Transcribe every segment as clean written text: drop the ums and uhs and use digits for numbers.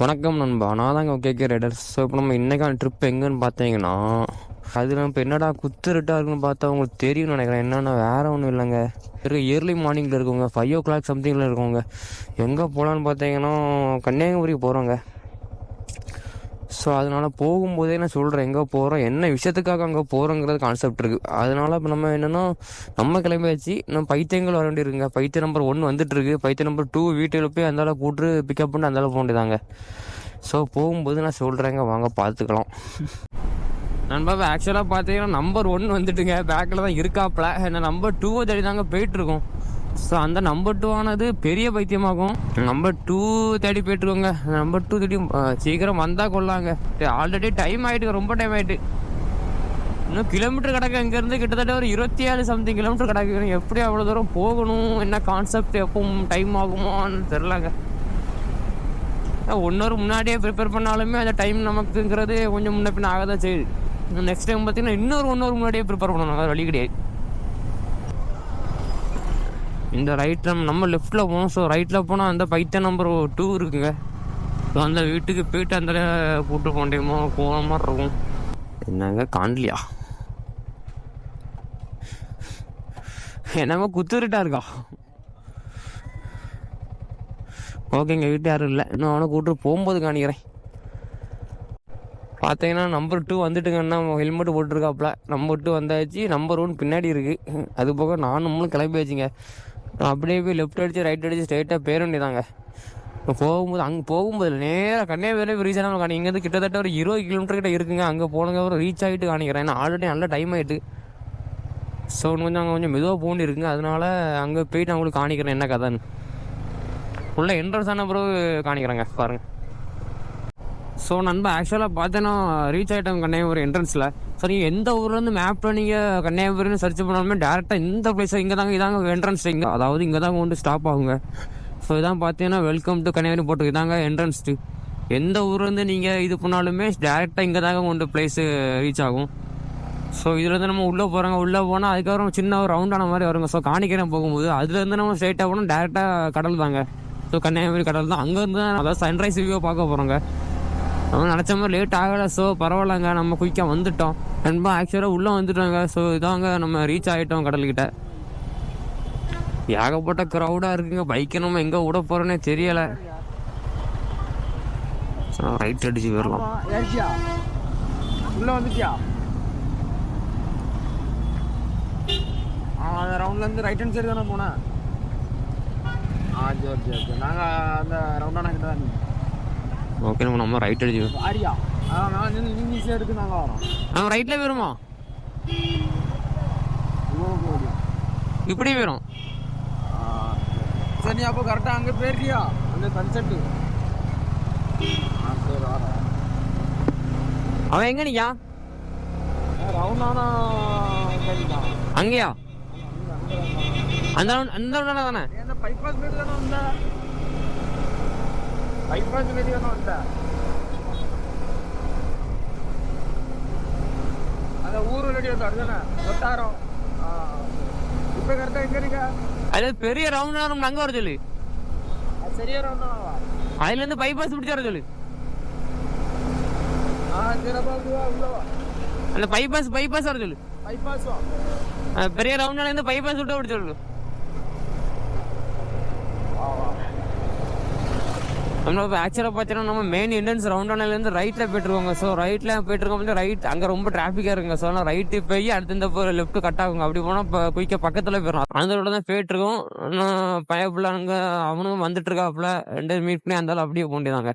வணக்கம் நண்பா, நான் தாங்க கேகே ரைடர்ஸ். ஸோ இப்போ நம்ம இன்றைக்கான ட்ரிப் எங்கன்னு பார்த்தீங்கன்னா, அது நம்ம இப்போ என்னடா குத்துருட்டா இருக்குன்னு பார்த்தா உங்களுக்கு தெரியும்னு நினைக்கிறேன். என்னென்னா வேறு ஒன்றும் இல்லைங்க, இயர்லி மார்னிங்கில் இருக்கவங்க 5 o'clock சம்திங்கில் இருக்கவங்க எங்கே போகலான்னு பார்த்தீங்கன்னா கன்னியாகுமரிக்கு போகிறோங்க. ஸோ அதனால் போகும்போதே நான் சொல்கிறேன் எங்கே போகிறோம், என்ன விஷயத்துக்காக அங்கே போகிறோங்கிறது கான்செப்ட் இருக்குது. அதனால் இப்போ நம்ம என்னென்னா நம்ம கிளம்பியாச்சு, நம்ம பைத்தியங்கள் வர வேண்டியிருக்குங்க. பைத்தியம் நம்பர் 1 வந்துட்டுருக்கு, பைத்தியம் நம்பர் 2 வீட்டில் போய் அந்தால கூட்டு பிக்கப் பண்ணி அந்தால போக வேண்டியதாங்க. ஸோ போகும்போது நான் சொல்கிறேங்க, வாங்க பார்த்துக்கலாம். நண்பா ஆக்சுவலாக பார்த்தீங்கன்னா நம்பர் 1 வந்துட்டுங்க, பேக்கில் தான் இருக்காப்புல. என்ன நம்பர் 2 தேடி தாங்க போயிட்டுருக்கோம். ஸோ அந்த நம்பர் 2 ஆனது பெரிய பைத்தியமாகும். நம்பர் 2 தேடி போயிட்டுருக்கோங்க. நம்பர் 2 தேடி சீக்கிரம் வந்தால் கொள்ளாங்க. ஆல்ரெடி டைம் ஆகிட்டு, ரொம்ப டைம் ஆகிட்டு. இன்னும் கிலோமீட்டர் கிடக்கு, இங்கேருந்து கிட்டத்தட்ட ஒரு 27 சம்திங் கிலோமீட்டர் கிடக்கு. எப்படி அவ்வளோ தூரம் போகணும், என்ன கான்செப்ட், எப்போ டைம் ஆகுமோன்னு தெரிலங்க. 1 hour முன்னாடியே ப்ரிப்பேர் பண்ணாலுமே அந்த டைம் நமக்குங்கிறது கொஞ்சம் முன்ன பின்ன ஆக தான் செய்யுது. நெக்ஸ்ட் டைம் பார்த்தீங்கன்னா இன்னொரு 1 hour முன்னாடியே ப்ரிப்பேர் பண்ணணும், அது வழி கிடையாது. இந்த ரைட்டில் நம்ம லெஃப்ட்டில் போகணும். ஸோ ரைட்டில் போனால் அந்த பைத்தியம் நம்பர் 2 இருக்குங்க. ஸோ அந்த வீட்டுக்கு போயிட்டு அந்த கூப்பிட்டு போண்டியமோ போன மாதிரி இருக்கும். என்னங்க காணலையா, என்னமோ குத்துருட்டா இருக்கா? ஓகேங்க, வீட்டு யாரும் இல்லை, இன்னும் அவனை கூப்பிட்டு போகும்போது காணிக்கிறேன். பார்த்தீங்கன்னா நம்பர் 2 வந்துட்டுங்கன்னா ஹெல்மெட் போட்டுருக்காப்புல. நம்பர் 2 வந்தாச்சு, நம்பர் 1 பின்னாடி இருக்குது. அது போக நம்மளும் கிளம்பி வச்சுங்க. அப்படியே போய் லெஃப்ட் அடித்து ரைட் அடித்து ஸ்ட்ரைட்டாக பேர வேண்டியதாங்க. இப்போ போகும்போது அங்கே போகும்போது நேராக கன்னியாகுமரி ரீச் ஆனால் காணி. இங்கேருந்து கிட்டத்தட்ட ஒரு 20 கிலோமீட்டர் கிட்ட இருக்குங்க. அங்கே போனங்க அப்புறம் ரீச் ஆகிட்டு காணிக்கிறேன். ஏன்னா ஆல்ரெடி நல்ல டைம் ஆகிட்டு. ஸோ கொஞ்சம் அங்கே கொஞ்சம் மெதுவாக போண்டி இருக்குங்க. அதனால அங்கே போயிட்டு அவங்களுக்கு காணிக்கிறேன் என்ன கதைன்னு. உள்ள என்ட்ரன்ஸ் ஆன பிறகு காணிக்கிறேங்க, பாருங்கள். ஸோ நண்பா ஆக்சுவலாக பார்த்தேன்னா ரீச் ஆகிட்டோம் கன்னியாகுமரி என்ட்ரன்ஸில். ஸோ நீங்கள் எந்த ஊர்லேருந்து மேப்பில் நீங்கள் கன்னியாகுமரின்னு சர்ச் பண்ணாலுமே டேரெக்டாக இந்த பிளேஸை இங்கே தாங்க, இதாங்க என்ட்ரன்ஸ். இங்கே அதாவது இங்கே தாங்க கொண்டு ஸ்டாப் ஆகுங்க. ஸோ இதான் பார்த்தீங்கன்னா வெல்கம் டு கன்னியாகுமரி போட்டு இதாங்க என்ட்ரன்ஸ். எந்த ஊர்லேருந்து நீங்கள் இது பண்ணாலுமே டேரெக்டாக இங்கே தாங்க கொண்டு பிளேஸு ரீச் ஆகும். ஸோ இதுலேருந்து நம்ம உள்ளே போகிறாங்க, உள்ளே போனால் அதுக்கப்புறம் சின்ன ஒரு ரவுண்டான மாதிரி வருங்க. ஸோ காணிக்கிறேன் போகும்போது அதுலேருந்து நம்ம ஸ்ட்ரைட்டாக போனால் டேரெக்டாக கடல் தாங்க. ஸோ கன்னியாகுமரி கடல் தான். அங்கேருந்து தான் அதாவது சன்ரைஸ் வியூவை பார்க்க போகிறோங்க. நம்ம நினச்ச மாதிரி லேட் ஆகலை. ஸோ பரவாயில்லங்க, நம்ம குயிக்காக வந்துட்டோம். நண்பா ஆக்சுவலாக உள்ளே வந்துட்டோங்க. ஸோ இதாங்க நம்ம ரீச் ஆகிட்டோம் கடல்கிட்ட. ஏகப்பட்ட க்ரௌடாக இருக்குங்க. பைக்கை நம்ம எங்கே விட போகிறோன்னே தெரியலை. ரைட் அடிச்சு போயிடலாம். உள்ளே வந்துட்டியா? அந்த ரவுண்ட்லேருந்து ரைட் ஹேண்ட் சைடு தானே போனேன். சரி சரி சரி, நாங்கள் அந்த ரவுண்டான கிட்ட தான். ஓகே, நம்ம ரைட் அடிச்சு ஆரியா நீங்கள் ஈஸியாக எடுத்து நாங்கள் வரோம். நம்ம ரைட்டில் போயிருமா? இப்படி போயிடும். சரி, நீ அப்போ கரெக்டாக அங்கே போயிருக்கியா அந்த சன்செட்டு? சரி வரேன். அவன் எங்கே நிற்கா? ரவுண்டானா அங்கேயா? அந்த ரவுண்டானா தானே? அந்த பைபாஸ் மேடு தானே வந்த? பைபாஸ் மேடு தானே வந்த? அந்த ஊர் ரெடி வந்து அதுதானே கொட்டாரம். இப்போ கரெக்டாக எங்கே இருக்கா? அது பெரிய ரவுண்டானா நம்ம அங்கே வர சொல்லு. அது சரியா ரவுண்டானாவா? அதுலேருந்து பைபாஸ் பிடிச்சி வர சொல்லு. சரிப்பா, உள்ளவா அந்த பைபாஸ் வர சொல்லு. பைபாஸ் பெரிய ரவுண்டாலேருந்து பைபாஸ் விட்டு பிடிச்சி சொல்லு. நம்ம ஆக்சுவலாக பார்த்தீங்கன்னா நம்ம மெயின் என்ட்ரன்ஸ் ரவுண்டானாலேருந்து ரைட்டில் போய்ட்டுருக்கோங்க. ஸோ ரைட்டில் போய்ட்டுருக்கோம், ரைட் அங்கே ரொம்ப டிராஃபிக்காக இருக்குங்க. ஸோ ஆனால் ரைட்டு போய் அடுத்து இந்த லெஃப்ட் கட் ஆகுங்க. அப்படி போனால் இப்போ குயிக்காக பக்கத்தில் போயிடும். அந்த ரோட தான் போய்ட்டுருக்கோம். இன்னும் பயப்புல அங்கே அவனும் வந்துட்டுருக்காப்புல. 2 மீட் பண்ணி அந்தாலும் அப்படியே போண்டியதாங்க.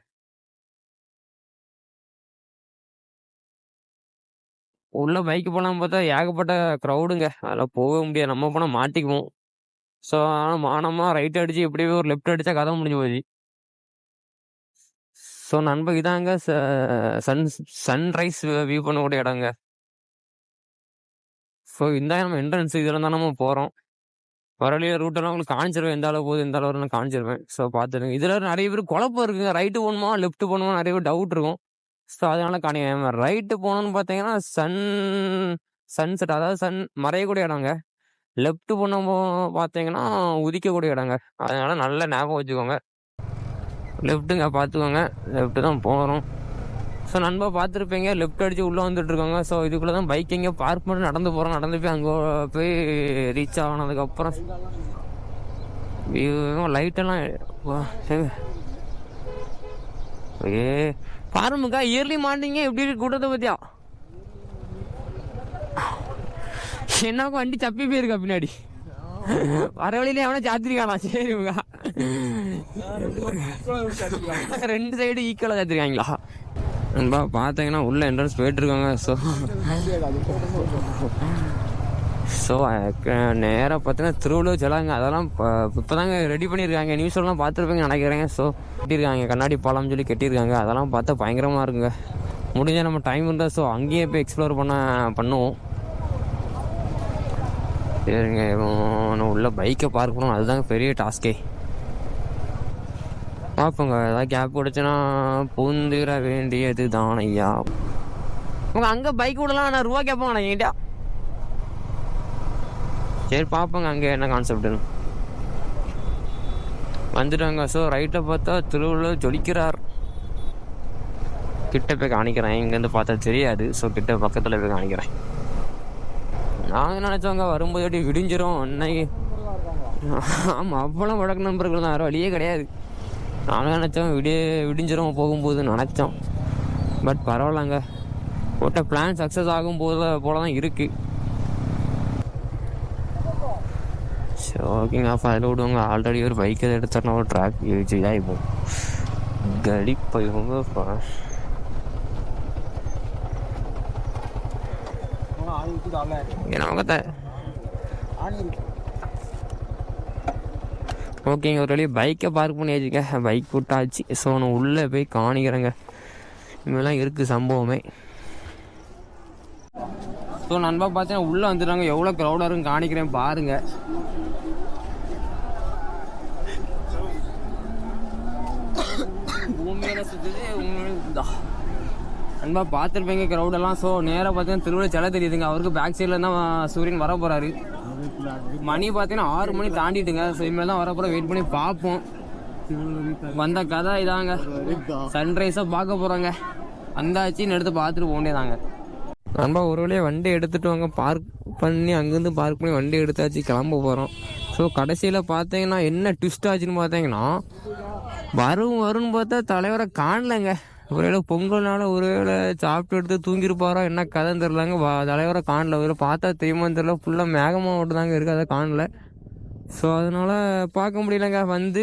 உள்ள பைக்கு போகலான்னு பார்த்தா ஏகப்பட்ட க்ரௌடுங்க. அதில் போக முடியாது, நம்ம போனால் மாட்டிக்குவோம். ஸோ ஆனால் மானமாக ரைட் அடித்து எப்படியே ஒரு லெஃப்ட் அடித்தா கதை முடிஞ்சு போச்சு. ஸோ நண்பா இதாங்க சன்ரைஸ் வியூ பண்ணக்கூடிய இடங்க. ஸோ இந்த நம்ம என்ட்ரன்ஸ் இதில் தான் நம்ம போகிறோம். வரலையே ரூட்டெல்லாம் உங்களுக்கு காமிச்சிருவேன், எந்த அளவு போகுது எந்த அளவு நான் காமிச்சிருவேன். ஸோ பார்த்துருங்க. இதில் நிறைய பேர் குழப்பம் இருக்குங்க, ரைட்டு போகணுமா லெஃப்ட் போகணுமா நிறைய பேர் டவுட் இருக்கும். ஸோ அதனால காணிக்க ரைட்டு போகணுன்னு பார்த்தீங்கன்னா சன்செட், அதாவது சன் மறையக்கூடிய இடங்க. லெஃப்ட் பண்ண பார்த்தீங்கன்னா உதிக்கக்கூடிய இடங்க. அதனால் நல்லா ஞாபகம் வச்சுக்கோங்க. லெஃப்ட்டுங்க பார்த்துக்கோங்க, லெஃப்ட்டு தான் போகிறோம். ஸோ நண்பா பார்த்துருப்பீங்க, லெஃப்ட் அடித்து உள்ளே வந்துட்டுருக்காங்க. ஸோ இதுக்குள்ளே தான் பைக் எங்கே பார்க் பண்ணி நடந்து போகிறோம். நடந்து போய் அங்கே போய் ரீச் ஆனதுக்கப்புறம் லைட்டெல்லாம் பாருமுக்கா இயர்லி மார்னிங்கே எப்படி இருக்கு கூட்டத்தை பற்றியா? என்னாக்கும் வண்டி தப்பி போயிருக்கா பின்னாடி, வர வழியிலே அவனை சாத்திருக்கானா? சரிங்க, 2 சைடு ஈக்குவலாக சாத்திருக்காங்களா? நண்பா பார்த்தீங்கன்னா உள்ள என்ட்ரன்ஸ் போயிட்டுருக்காங்க. ஸோ நேராக பார்த்தீங்கன்னா திருவள்ளுவர் சிலைங்க. அதெல்லாம் இப்போ தாங்க ரெடி பண்ணியிருக்காங்க. நியூஸ்லாம் பார்த்துருப்பீங்க நினைக்கிறேங்க. ஸோ கட்டியிருக்காங்க, கண்ணாடி பாலம்னு சொல்லி கட்டியிருக்காங்க. அதெல்லாம் பார்த்தா பயங்கரமாக இருக்குங்க. முடிஞ்சால் நம்ம டைம் இருந்தால் ஸோ அங்கேயே போய் எக்ஸ்ப்ளோர் பண்ணுவோம். சரிங்க, உள்ள பைக்கை பார்க் பண்ணணும், அதுதாங்க பெரிய டாஸ்கே. பார்ப்போங்க, ஏதாவது கேப் கிடச்சுன்னா பூந்துட வேண்டியது தான் ஐயா. உங்கள் அங்கே பைக் விடலாம், நான் ரூபா கேட்பாங்க என்கிட்ட. சரி பார்ப்போங்க அங்கே என்ன கான்செப்டுன்னு. வந்துட்டாங்க. ஸோ ரைட்டை பார்த்தா திருவள்ளுவர் ஜொலிக்கிறார். கிட்ட போய் காணிக்கிறேன், இங்கேருந்து பார்த்தா தெரியாது. ஸோ கிட்ட பக்கத்தில் போய் காணிக்கிறேன். நாங்கள் நினச்சவங்க வரும்போது எப்படி விடிஞ்சிரும் அன்னைக்கு. ஆமாம், அப்போலாம் வழக்கு நண்பர்கள் தான், வேறு வழியே கிடையாது. நாங்கள் நினச்சோம் விடிஞ்சிரும் போகும்போது நினச்சோம். பட் பரவாயில்லங்க, போட்ட பிளான் சக்ஸஸ் ஆகும் போல தான் இருக்குது. சரி ஓகேங்க, அப்போ அதில் விடுவாங்க. ஆல்ரெடி ஒரு பைக் எதை எடுத்தோன்னா ஒரு ட்ராக் இதாக இப்போ கடி போய்வோங்க. ஓகேங்க, ஒரு வழியாக பைக்கை பார்க் பண்ணி வச்சுக்க, பைக் விட்டாச்சு. ஸோ நான் உள்ளே போய் காணிக்கிறேங்க, இங்கெல்லாம் இருக்குது சம்பவமே. ஸோ நண்பா பார்த்தீங்கன்னா உள்ளே வந்துட்டாங்க. எவ்வளோ க்ரௌடாக இருக்குன்னு காணிக்கிறேன் பாருங்கள். பூமியில சுற்றுது உண்மைதான் நண்பா, பார்த்துருப்பீங்க க்ரௌடெல்லாம். ஸோ நேராக பார்த்தீங்கன்னா திருவள்ளுவர் சிலை தெரியுதுங்க. அவருக்கு பேக் சைடில் தான் சூரியன் வர போகிறாரு. மணி பார்த்தீங்கன்னா 6 மணி தாண்டிட்டுங்க. ஸோ இனிமேல் தான் வரப்போகிற, வெயிட் பண்ணி பார்ப்போம். வந்த கதை இதாங்க, சன்ரைஸாக பார்க்க போகிறோங்க. வந்தாச்சின்னு எடுத்து பார்த்துட்டு போண்டேதாங்க. நண்பா ஒரு வழியாக வண்டி எடுத்துகிட்டு வாங்க, பார்க் பண்ணி அங்கேருந்து பார்க் பண்ணி வண்டி எடுத்தாச்சு, கிளம்ப போகிறோம். ஸோ கடைசியில் பார்த்தீங்கன்னா என்ன ட்விஸ்ட் ஆச்சுன்னு பார்த்தீங்கன்னா, வரும்னு பார்த்தா தலைவரை காணலைங்க. ஒருவேளை பொங்கல்னால ஒருவேளை சாப்பிட்டு எடுத்து தூங்கிருப்பாரோ என்ன கதைன்னு தெரிலங்க. தலைவரை காணல, ஒரு பார்த்தா தெரியுமான்னு தெரில. ஃபுல்லாக மேகமாக மட்டும் தாங்க இருக்குது, அதை காணல. ஸோ அதனால் பார்க்க முடியலங்க, வந்து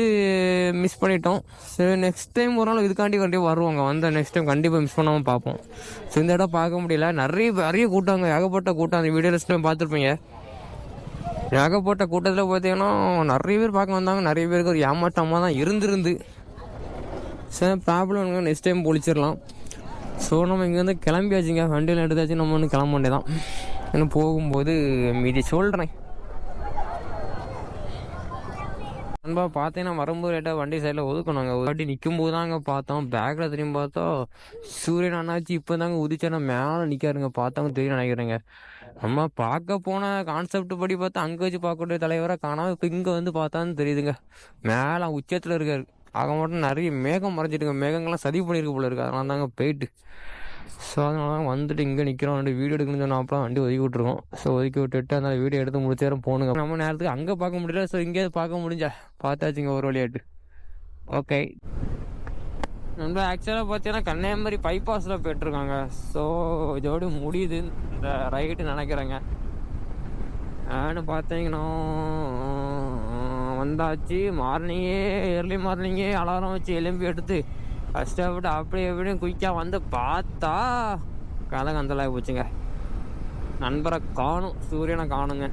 மிஸ் பண்ணிட்டோம். சரி நெக்ஸ்ட் டைம் ஒரு நாள் இதுக்காண்டி கண்டிப்பாக வருவாங்க, வந்து நெக்ஸ்ட் டைம் கண்டிப்பாக மிஸ் பண்ணாமல் பார்ப்போம். ஸோ இந்த இடம் பார்க்க முடியல, நிறைய கூட்டாங்க, ஏகப்பட்ட கூட்டம். அந்த வீடியோ லிஸ்ட்லையும் பார்த்துருப்பீங்க. ஏகப்பட்ட கூட்டத்தில் பார்த்தீங்கன்னா நிறைய பேர் பார்க்க வந்தாங்க. நிறைய பேருக்கு ஒரு ஏமாற்றமாக தான் இருந்திருந்து. சரி ப்ராப்ளம் நெக்ஸ்ட் டைம் பொழிச்சிடலாம். ஸோ நம்ம இங்கேருந்து கிளம்பியாச்சுங்க, வண்டியில் எடுத்தாச்சு. நம்ம ஒன்று கிளம்ப வேண்டியதான். இன்னும் போகும்போது மீதி சொல்கிறேன். நண்பா பார்த்தீங்கன்னா வரும்போது லேட்டாக வண்டி சைடில் ஒதுக்கணுங்க. ஒரு வாட்டி நிற்கும்போது தாங்க பார்த்தோம், பேக்கில் திரும்பி பார்த்தா சூரியன் அண்ணாச்சி இப்போ தாங்க உதிச்சானா மேலே நிற்காருங்க. பார்த்தாங்க தெரியும் நினைக்கிறேங்க. நம்ம பார்க்க போன கான்செப்ட் படி பார்த்தா அங்கே வச்சு பார்க்கக்கூடிய தலைவராக காணாமல் இப்போ இங்கே வந்து பார்த்தான்னு தெரியுதுங்க. மேலே உச்சத்தில் இருக்காரு. ஆக மட்டும் நிறைய மேகம் மறைஞ்சிட்டுங்க, மேகங்கள்லாம் சதி பண்ணியிருக்கு போல இருக்குது. அதனால தாங்க போயிட்டு. ஸோ அதனால தான் வந்துட்டு இங்கே நிற்கிறோம். வண்டி வீடியோ எடுக்கணும்னு சொன்னால் அப்போ வண்டி ஒதுக்கி விட்ருக்கோம். ஸோ ஒதுக்கி விட்டுட்டு அந்த வீடியோ எடுத்து முடிச்சேரம் போகணுங்க. நம்ம நேரத்துக்கு அங்கே பார்க்க முடியல. ஸோ இங்கேயாவது பார்க்க முடிஞ்சா பார்த்தாச்சுங்க ஒரு வழியாட்டு. ஓகே நம்ம ஆக்சுவலாக பார்த்தீங்கன்னா கன்னியாகுமரி பைபாஸில் போய்ட்டுருக்காங்க. ஸோ இதோடு முடியுது இந்த ரைட்டு நினைக்கிறேங்க. ஆன்னு பார்த்தீங்கன்னா வந்தாச்சு. ஏர்லி மார்னிங்கே அலாரம் வச்சு எலும்பி எடுத்து கஷ்டப்பட்டு அப்படியே எப்படியும் குயிக்காக வந்து பார்த்தா கதை கந்தலாகி போச்சுங்க. நண்பரை காணும், சூரியனை காணுங்க.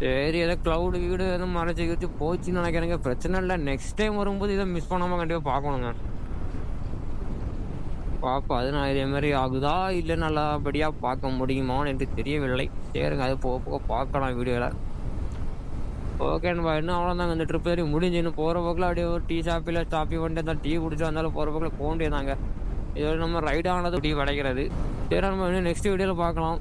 சரி ஏதோ க்ளவுடு வீடு எதுவும் மறைச்சி போச்சுன்னு நினைக்கிறேங்க. பிரச்சனை இல்லை, நெக்ஸ்ட் டைம் வரும்போது இதை மிஸ் பண்ணாமல் கண்டிப்பாக பார்க்கணுங்க. பார்ப்போம் அது நான் இதே மாதிரி ஆகுதா இல்லை நல்லபடியாக பார்க்க முடியுமான்னு எனக்கு தெரியவில்லை. சரிங்க, அது போக போக பார்க்கலாம் வீடியோவில். ஓகேண்ணா, இன்னும் அவ்வளோதாங்க இந்த ட்ரிப் ஏறி முடிஞ்சு. இன்னும் போகிற போக்கில் அப்படியே ஒரு டீ ஷாப்பில் ஸ்டாப்பி வந்துட்டு இருந்தால் டீ குடிச்சு வந்தாலும் போகிற போக்கில் போக முடியாதாங்க. இதோட நம்ம ரைட் ஆனது டீ கிடைக்கிறது. சரி நம்ம இன்னும் நெக்ஸ்ட் வீடியோவில் பார்க்கலாம்.